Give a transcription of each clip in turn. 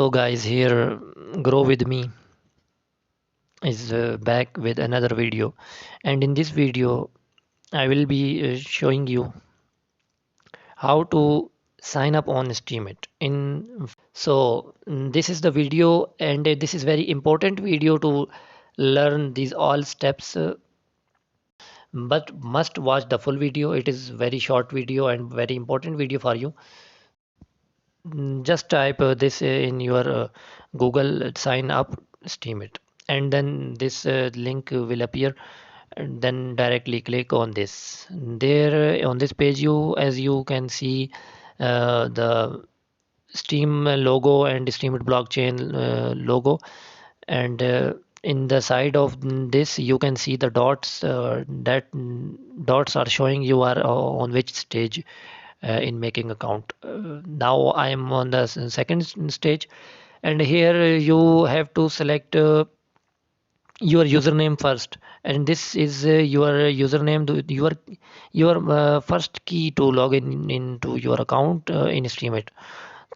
So guys, here Grow With Me is back with another video, and in this video I will be showing you how to sign up on Steemit. This is the video, and this is very important video to learn these all steps, but must watch the full video. It is very short video and very important video for you. Just type this in your Google, sign up Steemit, and then this link will appear, and then directly click on this. There on this page, as you can see the Steem logo and Steemit blockchain logo, and in the side of this you can see the dots. That dots are showing you are on which stage in making account. Now I am on the second stage, and here you have to select your username first, and this is your username, your first key to log in into your account in Steemit.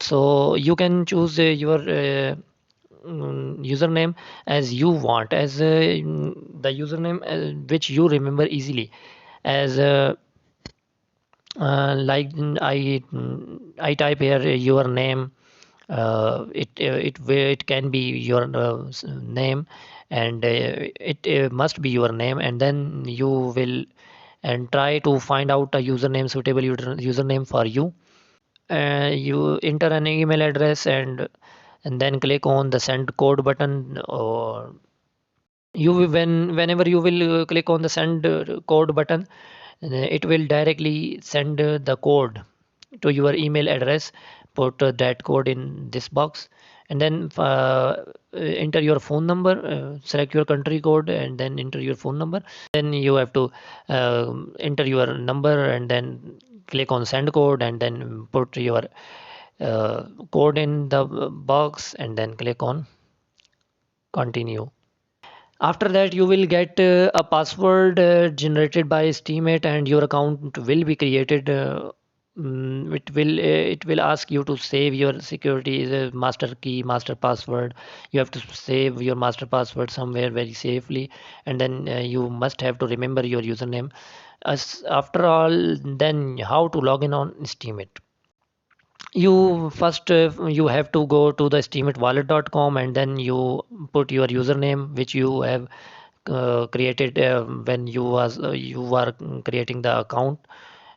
So you can choose your username as you want, as the username which you remember easily, as like I type here your name. It can be your name, and it must be your name, and then you will and try to find out a username, suitable username for you. You enter an email address, and then click on the send code button, or whenever you will click on the send code button, it will directly send the code to your email address. Put that code in this box, and then enter your phone number, select your country code, and then enter your phone number. Then you have to enter your number, and then click on send code, and then put your code in the box, and then click on continue. After that, you will get a password generated by Steemit, and your account will be created. It will ask you to save your security, master key, master password. You have to save your master password somewhere very safely, and then you must have to remember your username. As after all, then how to log in on Steemit? You first you have to go to the steemitwallet.com, and then you put your username which you have created when you are creating the account,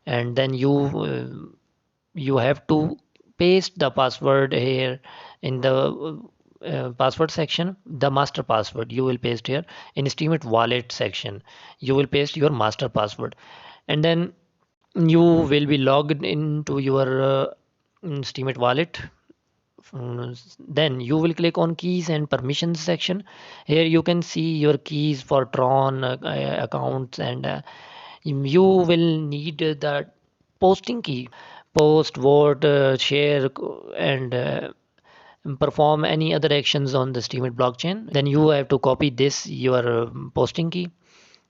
and then you have to paste the password here in the password section. The master password you will paste here in Steemit wallet section. You will paste your master password, and then you will be logged into your Steemit wallet. Then you will click on keys and permissions section. Here you can see your keys for Tron accounts, and you will need the posting key. Post, vote, share, and perform any other actions on the Steemit blockchain. Then you have to copy this your posting key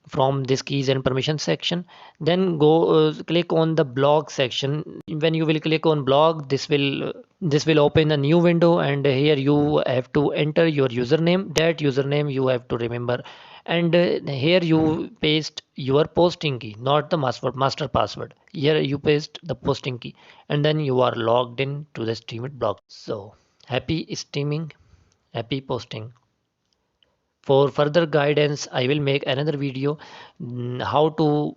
from this keys and permission section. Then go click on the blog section. When you will click on blog, this will open a new window, and here you have to enter your username. That username you have to remember, and here you paste your posting key, not the master password. Here you paste the posting key, and then you are logged in to the Steemit blog. So happy steaming, happy posting. For further guidance, I will make another video, how to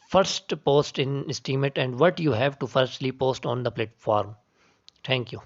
first post in Steemit, and what you have to firstly post on the platform. Thank you.